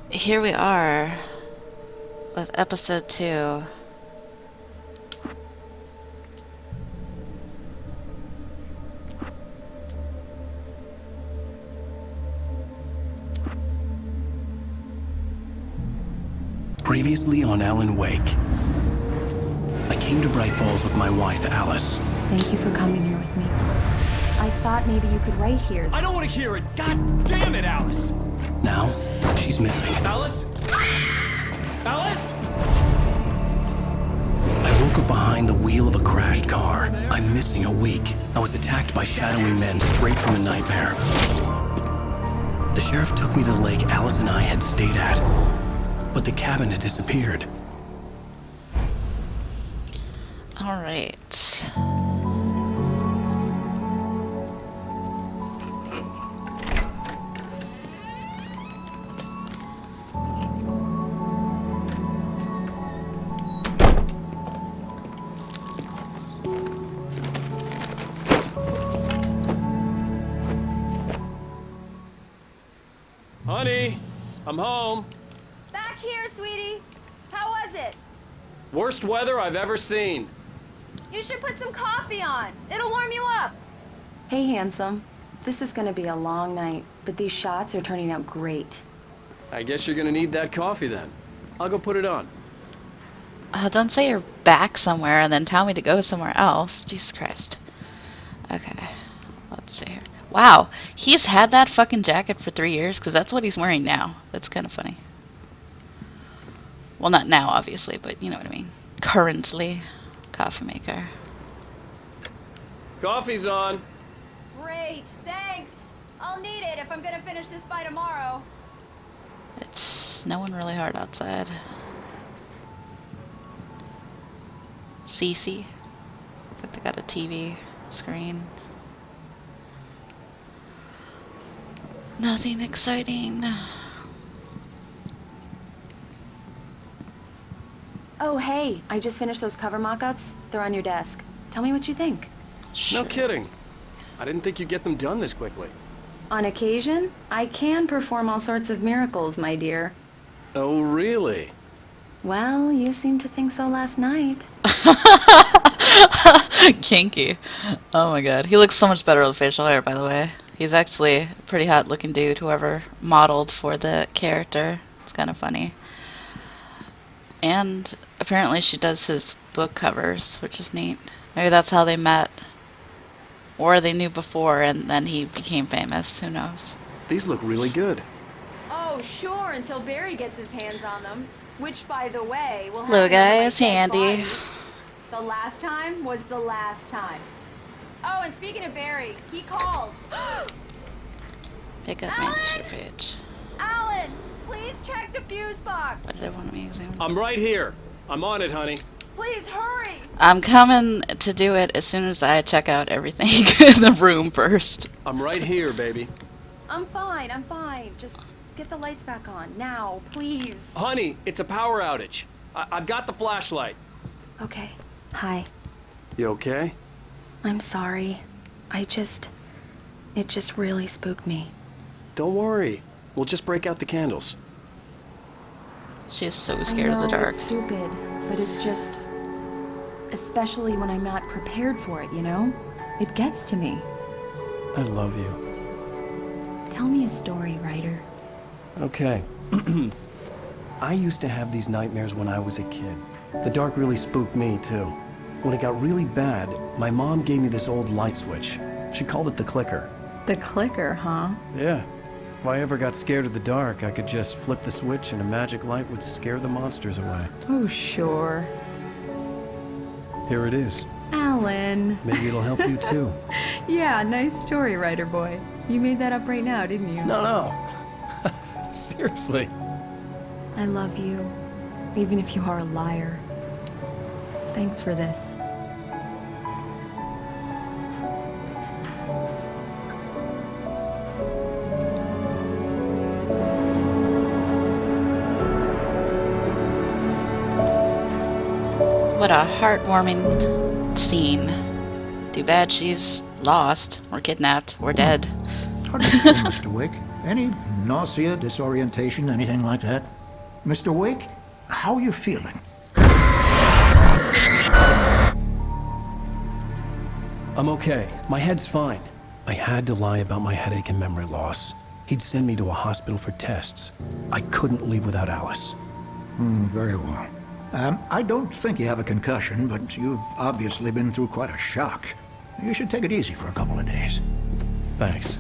Here we are with episode 2. Previously on Alan Wake. I came to Bright Falls with my wife, Alice. Thank you for coming here with me. I thought maybe you could write here. I don't want to hear it! God damn it, Alice! Now, she's missing. Alice? Alice? I woke up behind the wheel of a crashed car. I'm missing a week. I was attacked by shadowy men straight from a nightmare. The sheriff took me to the lake Alice and I had stayed at. But the cabin had disappeared. Alright. Honey, I'm home. Back here, sweetie. How was it? Worst weather I've ever seen. You should put some coffee on. It'll warm you up. Hey, handsome. This is gonna be a long night, but these shots are turning out great. I guess you're gonna need that coffee then. I'll go put it on. Don't say you're back somewhere and then tell me to go somewhere else. Jesus Christ. Okay. Let's see here. Wow. He's had that fucking jacket for 3 years because that's what he's wearing now. That's kind of funny. Well, not now, obviously, but you know what I mean. Currently. Coffee maker. Coffee's on. Great, thanks. I'll need it if I'm gonna finish this by tomorrow. It's snowing really hard outside. Cece. Looks like they got a TV screen. Nothing exciting. Oh, hey, I just finished those cover mock-ups. They're on your desk. Tell me what you think. No kidding. I didn't think you'd get them done this quickly. On occasion, I can perform all sorts of miracles, my dear. Oh, really? Well, you seemed to think so last night. Kinky. Oh my god. He looks so much better with facial hair, by the way. He's actually a pretty hot looking dude, whoever modeled for the character. It's kind of funny. And apparently she does his book covers, which is neat. Maybe that's how they met. Or they knew before and then he became famous. Who knows? These look really good. Oh, sure, until Barry gets his hands on them. Which, by the way, will Hello, happen to my guys. dead Handy. body. The last time was the last time. Oh, and speaking of Barry, he called. Pick up Alan! manager page. Alan, please check the fuse box. What did they want me to examine? I'm right here. I'm on it, honey. Please hurry. I'm coming to do it as soon as I check out everything in the room first. I'm right here, baby. I'm fine, I'm fine. Just get the lights back on, now, please. Honey, it's a power outage. I've got the flashlight. Okay. Hi. You okay? I'm sorry. It just really spooked me. Don't worry. We'll just break out the candles. She's so scared of the I know dark. it's stupid, but it's just... Especially when I'm not prepared for it, you know? It gets to me. I love you. Tell me a story, writer. Okay. I used to have these nightmares when I was a kid. The dark really spooked me, too. When it got really bad, my mom gave me this old light switch. She called it the clicker. The clicker, huh? Yeah. If I ever got scared of the dark, I could just flip the switch and a magic light would scare the monsters away. Oh, sure. Here it is. Alan. Maybe it'll help you, too. Yeah, nice story, writer boy. You made that up right now, didn't you? No. Seriously. I love you, even if you are a liar. Thanks for this. What a heartwarming scene. Too bad she's lost, or kidnapped, or dead. How do you feel, Mr. Wake? Any Nausea, disorientation, anything like that? Mr. Wake, how are you feeling? I'm okay. My head's fine. I had to lie about my headache and memory loss. He'd send me to a hospital for tests. I couldn't leave without Alice. Very well. I don't think you have a concussion, but you've obviously been through quite a shock. You should take it easy for a couple of days. Thanks.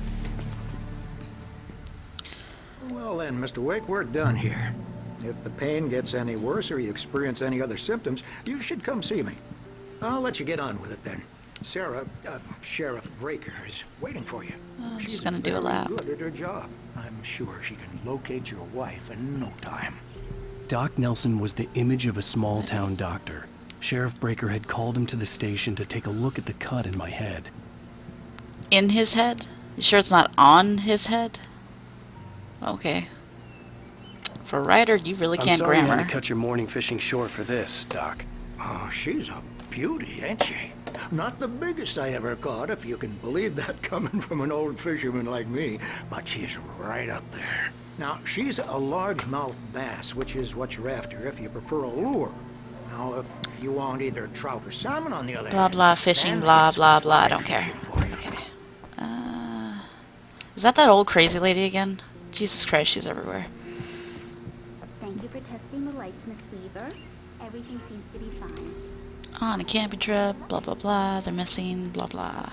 Well then, Mr. Wake, we're done here. If the pain gets any worse or you experience any other symptoms, you should come see me. I'll let you get on with it then. Sarah, Sheriff Breaker, is waiting for you. Oh, she's She's gonna do a very lap. good at her job. I'm sure she can locate your wife in no time. Doc Nelson was the image of a small-town doctor. Sheriff Breaker had called him to the station to take a look at the cut in my head. In his head? You sure it's not on his head? Okay. For Ryder, you really I'm can't sorry you grammar. had to cut your morning fishing short for this, Doc. Oh, she's a beauty, ain't she? Not the biggest I ever caught, if you can believe that coming from an old fisherman like me, but she's right up there. Now, she's a largemouth bass, which is what you're after if you prefer a lure. Now, if you want either trout or salmon, on the other Blah hand, blah fishing, then blah it's blah blah. I fly don't care. fishing for you. Okay. Is that old crazy lady again? Jesus Christ, she's everywhere. Thank you for testing the lights, Miss Weaver. Everything seems to be fine. On a camping trip, blah blah blah. They're missing, blah blah.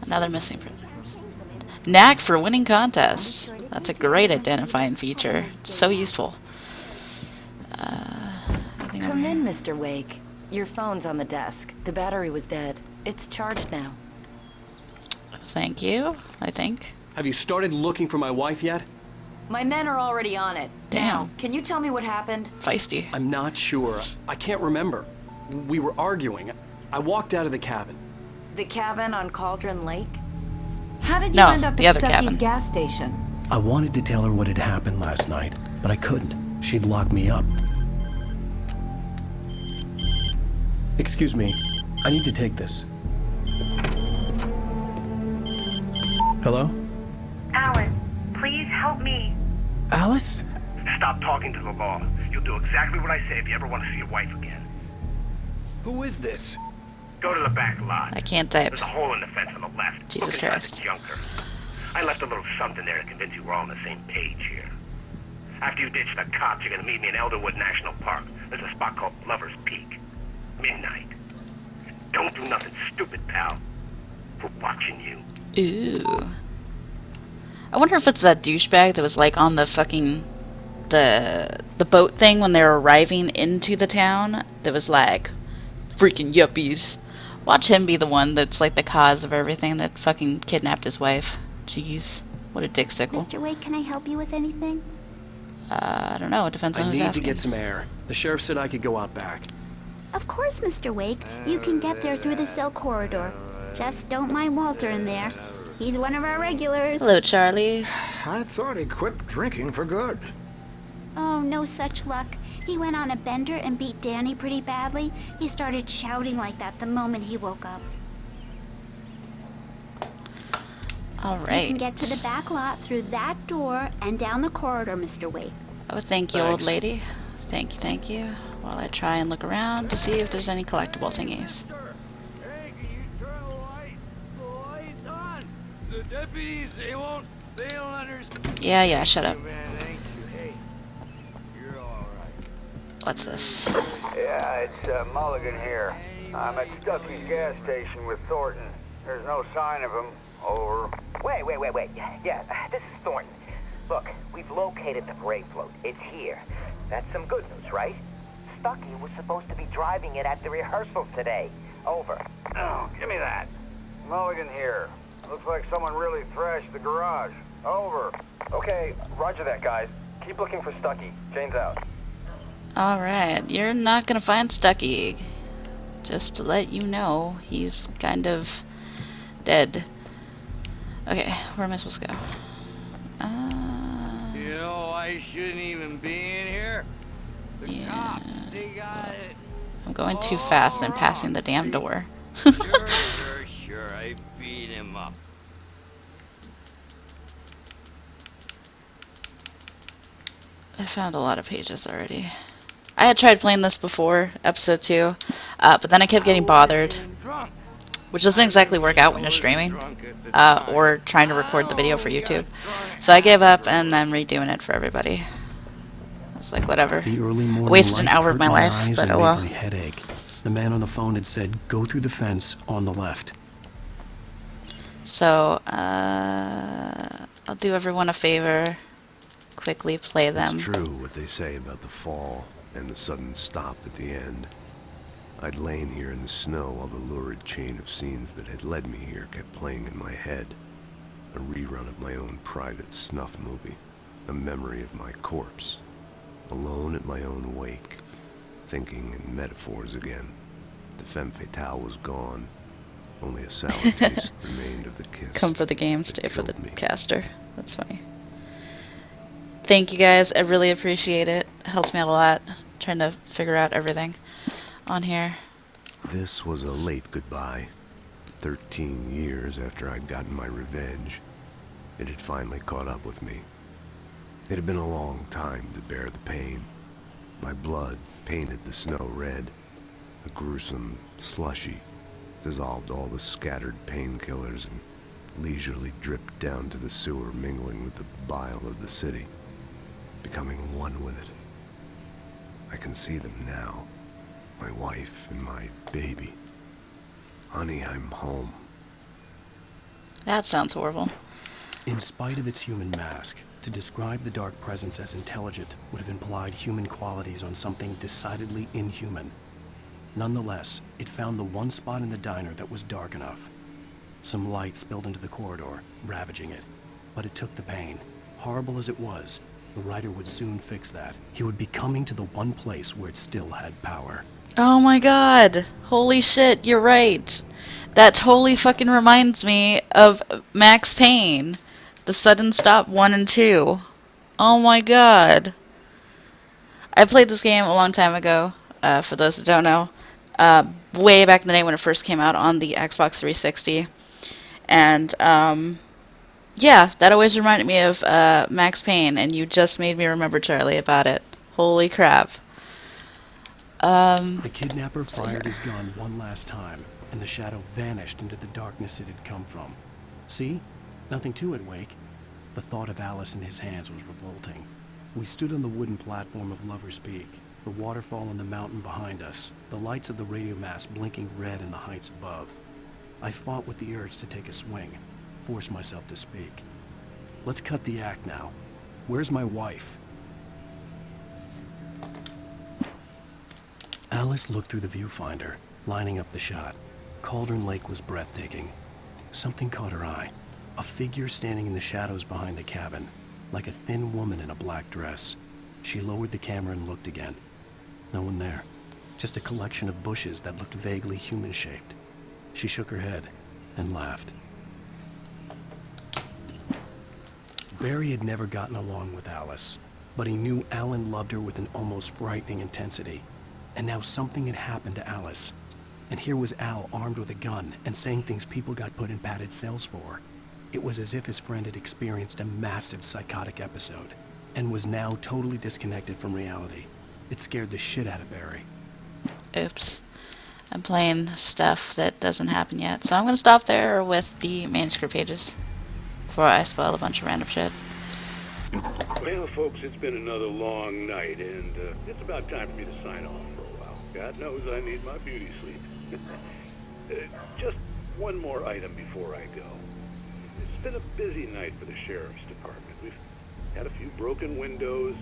Another missing person. Knack for winning contests. That's a great identifying feature. It's so useful. Anything over Come here? in, Mr. Wake. Your phone's on the desk. The battery was dead. It's charged now. Thank you, I think. Have you started looking for my wife yet? My men are already on it. Damn. Now, can you tell me what happened? Feisty. I'm not sure. I can't remember. We were arguing. I walked out of the cabin. The cabin on Cauldron Lake? How did you No, end up the at other Stucky's cabin. gas station? I wanted to tell her what had happened last night, but I couldn't. She'd lock me up. Excuse me. I need to take this. Hello? Alan, please help me. Alice? Stop talking to the law. You'll do exactly what I say if you ever want to see your wife again. Who is this? Go to the back lot. I can't type. There's a hole in the fence on the left. Jesus Look inside Christ. the junker. I left a little something there to convince you we're all on the same page here. After you ditch the cops, you're gonna meet me in Elderwood National Park. There's a spot called Lover's Peak. Midnight. Don't do nothing stupid, pal. We're watching you. Ooh. I wonder if it's that douchebag that was like on the fucking the boat thing when they were arriving into the town that was like freaking yuppies. Watch him be the one that's like the cause of everything that fucking kidnapped his wife. Jeez. What a dick sickle. Mr. Wake, can I help you with anything? I don't know, it depends on I who's need to asking. get some air. The sheriff said I could go out back. Of course, Mr. Wake. You can get there through the cell corridor. Just don't mind Walter in there. He's one of our regulars. Hello, Charlie. I thought he quit drinking for good. Oh, no such luck. He went on a bender and beat Danny pretty badly. He started shouting like that the moment he woke up. Alright. You can get to the back lot through that door and down the corridor, Mr. Wake. Oh, thank you, old Thanks. lady. Thank you. While I try and look around to see if there's any collectible thingies. Hey, can you turn the lights on? The deputies, they don't understand. Yeah, shut up. Man, thank you. Hey, you're all right. What's this? Yeah, it's Mulligan here. I'm at Stucky's gas station with Thornton. There's no sign of him. Over. Wait. Yeah, this is Thornton. Look, we've located the Brave float. It's here. That's some good news, right? Stucky was supposed to be driving it at the rehearsal today. Over. Oh, give me that. Mulligan here. Looks like someone really thrashed the garage. Over. Okay, roger that, guys. Keep looking for Stucky. Jane's out. Alright, you're not gonna find Stucky. Just to let you know, he's kind of dead. Okay, where am I supposed to go? You know, I shouldn't even be in here. The cops, they got it. I'm going too fast and passing the damn door. Sure, I beat him up. I found a lot of pages already. I had tried playing this before, episode 2, but then I kept getting bothered, which doesn't exactly work out when you're streaming, or trying to record the video for YouTube. So I gave up and I'm redoing it for everybody. It's like, whatever. The early morning I wasted an light hour of hurt my life, eyes but and oh made well. my head ache. The man on the phone had said, "Go through the fence on the left." So, I'll do everyone a favor, quickly play them. It's true what they say about the fall and the sudden stop at the end. I'd lain here in the snow while the lurid chain of scenes that had led me here kept playing in my head. A rerun of my own private snuff movie. A memory of my corpse. Alone at my own wake. Thinking in metaphors again. The femme fatale was gone. Only a sour taste remained of the kiss. Come for the game, stay for the caster. That's funny. Thank you guys, I really appreciate it. It helps me out a lot, trying to figure out everything on here. This was a late goodbye. 13 years after I'd gotten my revenge. It had finally caught up with me. It had been a long time to bear the pain. My blood painted the snow red. A gruesome slushy dissolved all the scattered painkillers and leisurely dripped down to the sewer, mingling with the bile of the city, becoming one with it. I can see them now, my wife and my baby. Honey, I'm home. That sounds horrible. In spite of its human mask, to describe the dark presence as intelligent would have implied human qualities on something decidedly inhuman. Nonetheless, it found the one spot in the diner that was dark enough. Some light spilled into the corridor, ravaging it. But it took the pain. Horrible as it was, the writer would soon fix that. He would be coming to the one place where it still had power. Oh my god. Holy shit, you're right. That totally fucking reminds me of Max Payne. The Sudden Stop 1 and 2. Oh my god. I played this game a long time ago, for those that don't know. Way back in the day when it first came out on the Xbox 360. And, yeah, that always reminded me of Max Payne, and you just made me remember, Charlie, about it. Holy crap. The kidnapper fired his gun one last time, and the shadow vanished into the darkness it had come from. See? Nothing to it, Wake. The thought of Alice in his hands was revolting. We stood on the wooden platform of Lover's Peak, the waterfall on the mountain behind us, the lights of the radio mast blinking red in the heights above. I fought with the urge to take a swing, force myself to speak. Let's cut the act now. Where's my wife? Alice looked through the viewfinder, lining up the shot. Cauldron Lake was breathtaking. Something caught her eye. A figure standing in the shadows behind the cabin, like a thin woman in a black dress. She lowered the camera and looked again. No one there. Just a collection of bushes that looked vaguely human-shaped. She shook her head and laughed. Barry had never gotten along with Alice, but he knew Alan loved her with an almost frightening intensity. And now something had happened to Alice. And here was Al armed with a gun and saying things people got put in padded cells for. It was as if his friend had experienced a massive psychotic episode and was now totally disconnected from reality. It scared the shit out of Barry. Oops. I'm playing stuff that doesn't happen yet, so I'm gonna stop there with the manuscript pages before I spoil a bunch of random shit. Well, folks, it's been another long night, and it's about time for me to sign off for a while. God knows I need my beauty sleep. Just one more item before I go. It's been a busy night for the Sheriff's Department. We've had a few broken windows,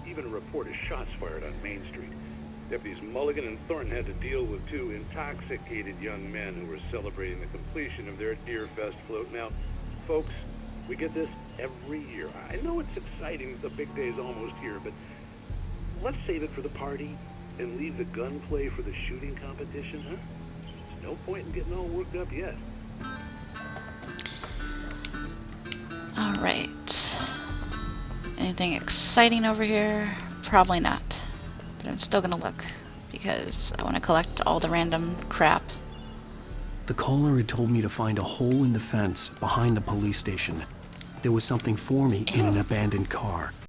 even a report of shots fired on Main Street. Deputies Mulligan and Thornton had to deal with two intoxicated young men who were celebrating the completion of their Deer Fest float. Now, folks, we get this every year. I know it's exciting, the big day's almost here, but let's save it for the party and leave the gunplay for the shooting competition, huh? There's no point in getting all worked up yet. Alright. Anything exciting over here? Probably not. But I'm still gonna look, because I want to collect all the random crap. The caller had told me to find a hole in the fence behind the police station. There was something for me in an abandoned car.